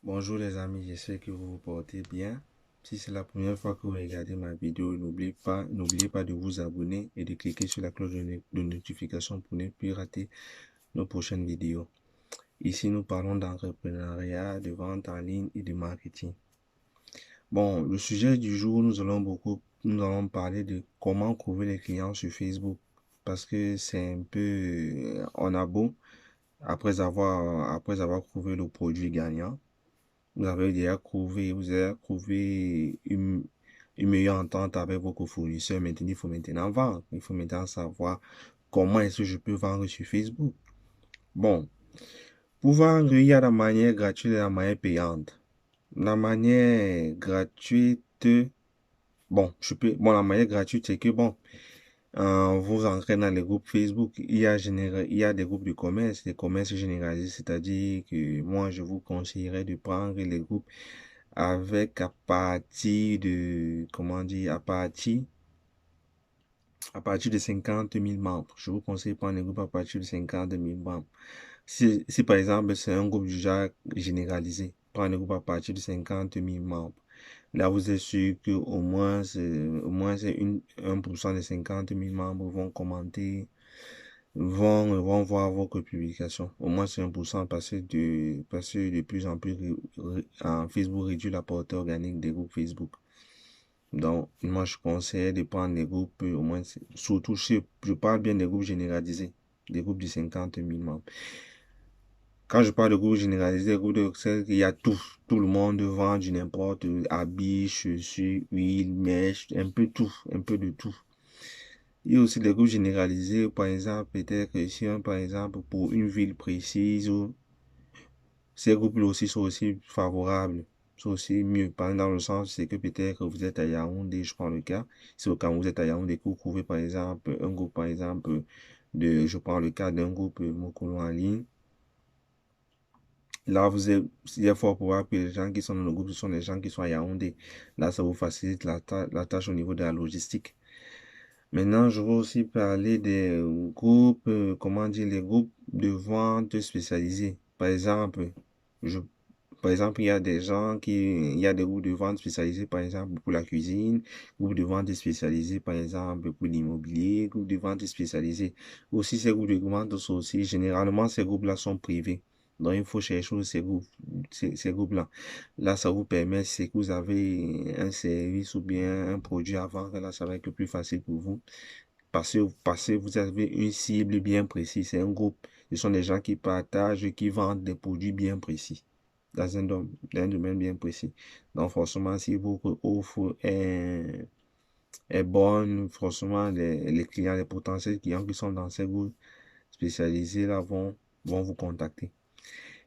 Bonjour les amis, j'espère que vous vous portez bien. Si c'est la première fois que vous regardez ma vidéo, n'oubliez pas de vous abonner et de cliquer sur la cloche de notification pour ne plus rater nos prochaines vidéos. Ici, nous parlons d'entrepreneuriat, de vente en ligne et de marketing. Bon, le sujet du jour, nous allons parler de comment trouver les clients sur Facebook. Parce que c'est un peu, on a beau, après avoir trouvé le produit gagnant, vous avez trouvé une meilleure entente avec votre fournisseur. Maintenant, il faut maintenant vendre. Il faut maintenant savoir comment est-ce que je peux vendre sur Facebook. Bon, pour vendre, il y a la manière gratuite et la manière payante. La manière gratuite, la manière gratuite, c'est que vous entrez dans les groupes Facebook, il y a des groupes de commerce, des commerces généralisés, c'est-à-dire que moi, je vous conseillerais de prendre les groupes avec à partir de, comment dire, à partir de 50 000 membres. Je vous conseille de prendre les groupes à partir de 50 000 membres. Si par exemple, c'est un groupe du genre généralisé, prenez le groupe à partir de 50 000 membres. Là, vous êtes sûr que au moins c'est 1% des 50 000 membres vont commenter, vont voir votre publication. Au moins c'est 1% parce que de plus en plus, en Facebook réduit la portée organique des groupes Facebook. Donc, moi, je conseille de prendre des groupes, au moins, surtout, je parle bien des groupes généralisés, des groupes de 50 000 membres. Quand je parle de groupe généralisé, groupe de Excel, il y a tout. Tout le monde vend du n'importe, habits, chaussures, huile, mèche, un peu tout, un peu de tout. Il y a aussi des groupes généralisés, par exemple, peut-être si par exemple, pour une ville précise, ces groupes-là aussi sont aussi favorables, sont aussi mieux. Par exemple, dans le sens, c'est que peut-être vous êtes à Yaoundé, je prends le cas. C'est quand vous êtes à Yaoundé que vous trouvez, par exemple, un groupe, par exemple, je prends le cas d'un groupe Mokolo en ligne. Là, il est fort probable que les gens qui sont dans le groupe, ce sont les gens qui sont à Yaoundé. Là, ça vous facilite la tâche au niveau de la logistique. Maintenant, je vais aussi parler des groupes, comment dire, les groupes de vente spécialisés. Je, par exemple, il y a des groupes de vente spécialisés, par exemple, pour la cuisine, groupes de vente spécialisés, par exemple, pour l'immobilier, groupes de vente spécialisés. Aussi, ces groupes de vente sont aussi, généralement, ces groupes-là sont privés. Donc, il faut chercher ces groupes-là. Là, ça vous permet, si vous avez un service ou bien un produit à vendre, là, ça va être plus facile pour vous. Parce que vous avez une cible bien précise. C'est un groupe. Ce sont des gens qui partagent, qui vendent des produits bien précis dans un domaine bien précis. Donc, forcément, si votre offre est bonne, forcément, les clients, les potentiels clients qui sont dans ces groupes spécialisés là vont vous contacter.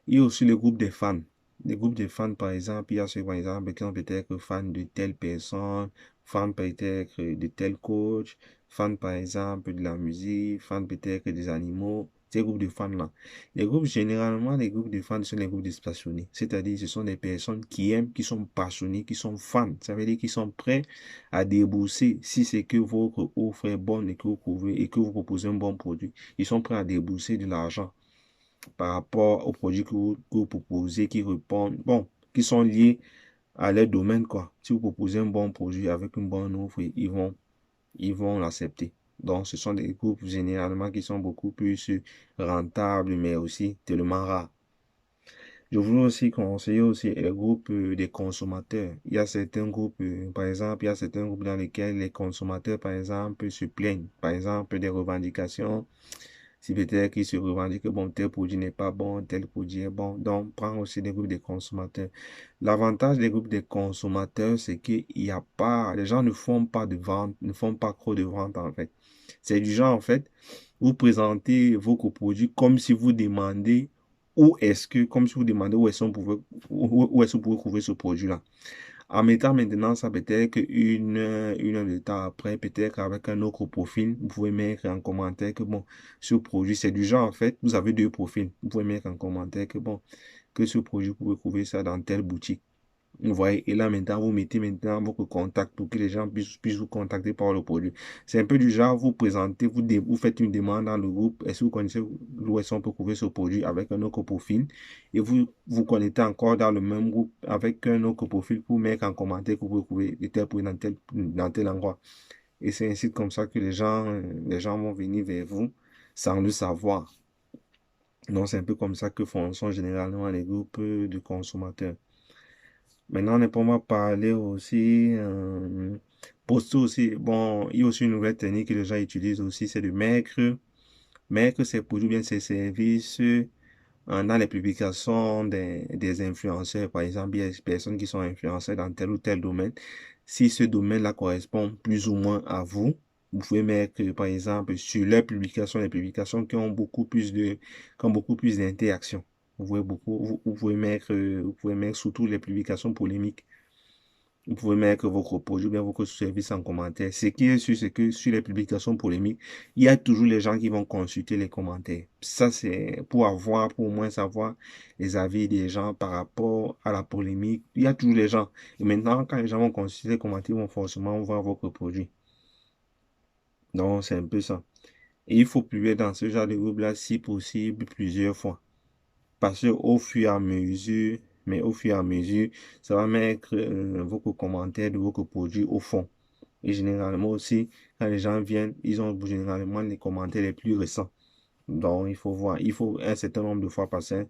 Il y a aussi le groupe des fans. Les groupes de fans, par exemple, il y a ceux, par exemple, qui sont peut-être fans de telle personne, fans peut-être de tel coach, fans, par exemple, de la musique, fans peut-être des animaux. Ces groupes de fans-là. Généralement, les groupes de fans sont les groupes de passionnés. C'est-à-dire, ce sont des personnes qui aiment, qui sont passionnées, qui sont fans. Ça veut dire qu'ils sont prêts à débourser si c'est que votre offre est bonne et que vous proposez un bon produit. Ils sont prêts à débourser de l'argent par rapport aux produits que vous proposez qui répondent, qui sont liés à leur domaine, quoi. Si vous proposez un bon produit avec une bonne offre, ils vont l'accepter. Donc, ce sont des groupes généralement qui sont beaucoup plus rentables, mais aussi tellement rares. Je voulais aussi conseiller aussi les groupes des consommateurs. Il y a certains groupes, par exemple, il y a certains groupes dans lesquels les consommateurs, par exemple, se plaignent. Par exemple, des revendications si peut-être qu'ils se revendiquent que bon, tel produit n'est pas bon, tel produit est bon. Donc, prends aussi des groupes de consommateurs. L'avantage des groupes de consommateurs, c'est qu'il n'y a pas, les gens ne font pas de vente, ne font pas trop de vente en fait. C'est du genre en fait, vous présentez vos coproduits comme si vous demandez comme si vous demandez où est-ce que vous pouvez trouver ce produit-là. En mettant maintenant ça peut-être une heure de temps après, peut-être avec un autre profil, vous pouvez mettre en commentaire que bon, ce produit, c'est du genre en fait, vous avez deux profils. Vous pouvez mettre en commentaire que bon, que ce produit, vous pouvez trouver ça dans telle boutique. Vous voyez, et là maintenant, vous mettez maintenant votre contact pour que les gens puissent vous contacter par le produit. C'est un peu du genre, vous présentez, vous faites une demande dans le groupe, est-ce que vous connaissez où est-ce qu'on peut trouver ce produit avec un autre profil, et vous connectez encore dans le même groupe avec un autre profil pour mettre en commentaire que vous pouvez trouver de tel produit dans tel endroit. Et c'est ainsi comme ça que les gens vont venir vers vous sans le savoir. Donc, c'est un peu comme ça que fonctionnent généralement les groupes de consommateurs. Maintenant, on est pour moi parler aussi, poster aussi. Bon, il y a aussi une nouvelle technique que les gens utilisent aussi, c'est de mettre ses produits, bien ses services dans les publications des influenceurs. Par exemple, il y a des personnes qui sont influenceurs dans tel ou tel domaine. Si ce domaine-là correspond plus ou moins à vous, vous pouvez mettre, par exemple, sur leurs publications, les publications qui ont qui ont beaucoup plus d'interactions. Vous pouvez mettre surtout les publications polémiques. Vous pouvez mettre vos produits ou bien vos services en commentaire. Ce qui est sûr, c'est que sur les publications polémiques, il y a toujours les gens qui vont consulter les commentaires. Ça, c'est pour au moins savoir les avis des gens par rapport à la polémique. Il y a toujours les gens. Et maintenant, quand les gens vont consulter les commentaires, ils vont forcément voir votre produit. Donc, c'est un peu ça. Et il faut publier dans ce genre de groupe-là, si possible, plusieurs fois. Parce que au fur et à mesure, ça va mettre vos commentaires de vos produits au fond. Et généralement aussi, quand les gens viennent, ils ont généralement les commentaires les plus récents. Donc, il faut voir, il faut un certain nombre de fois passer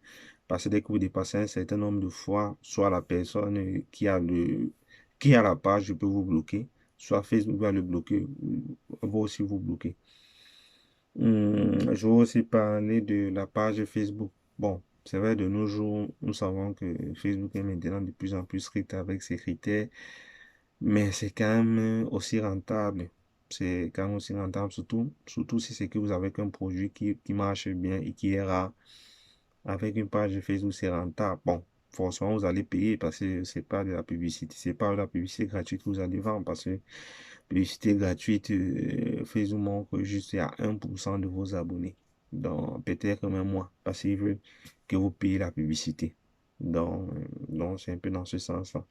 dès que vous dépassez un certain nombre de fois, soit la personne qui a la page peut vous bloquer, soit Facebook va le bloquer, va aussi vous bloquer. Je vais aussi parler de la page Facebook. Bon, c'est vrai, de nos jours, nous savons que Facebook est maintenant de plus en plus strict avec ses critères, mais c'est quand même aussi rentable. C'est quand même aussi rentable, surtout si c'est que vous avez un produit qui marche bien et qui est rare. Avec une page Facebook, c'est rentable. Bon, forcément, vous allez payer parce que c'est pas de la publicité, c'est pas de la publicité gratuite que vous allez vendre parce que publicité gratuite, Facebook manque juste à 1% de vos abonnés. Donc, peut-être même moins parce qu'ils veulent que vous payez la publicité. Donc c'est un peu dans ce sens-là.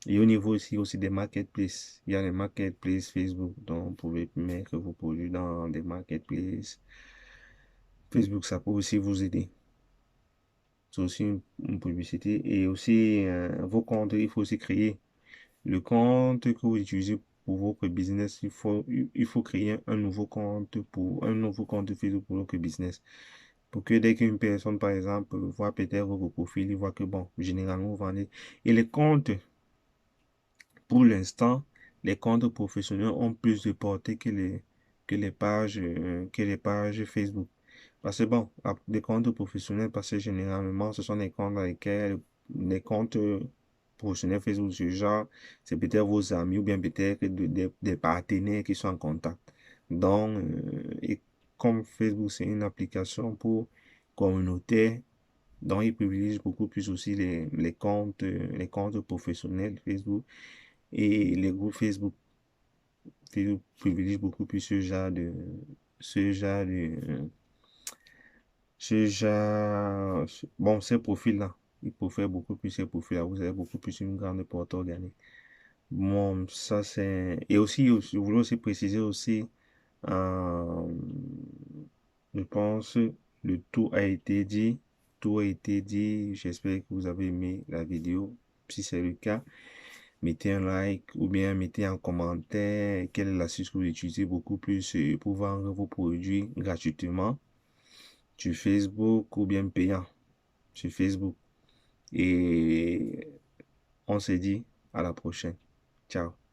Et au niveau aussi des marketplaces, il y a les marketplaces Facebook, donc vous pouvez mettre vos produits dans des marketplaces. Facebook, ça peut aussi vous aider. C'est aussi une publicité. Et aussi, vos comptes, il faut aussi créer le compte que vous utilisez pour votre business. Il faut créer un nouveau compte Facebook pour votre business. Pour que dès qu'une personne, par exemple, voit peut-être votre profil, il voit que, bon, généralement, vous vendez. Et les comptes, pour l'instant, les comptes professionnels ont plus de portée que les pages Facebook. Parce que bon, des comptes professionnels, parce que généralement, ce sont des comptes dans lesquels les comptes professionnels Facebook, ce genre, c'est peut-être vos amis ou bien peut-être des partenaires qui sont en contact. Donc, et comme Facebook, c'est une application pour communauté, donc il privilégie beaucoup plus aussi les comptes professionnels Facebook et les groupes Facebook. Facebook privilégie beaucoup plus ce genre de, bon, ces profils-là, il faut faire beaucoup plus ces profils-là. Vous avez beaucoup plus une grande portée organique. Bon, ça c'est. Et aussi, je voulais aussi préciser aussi, euh, je pense, le tout a été dit. Tout a été dit. J'espère que vous avez aimé la vidéo. Si c'est le cas, mettez un like ou bien mettez en commentaire quelle est l'astuce que vous utilisez beaucoup plus pour vendre vos produits gratuitement sur Facebook ou bien payant sur Facebook. Et on se dit à la prochaine. Ciao.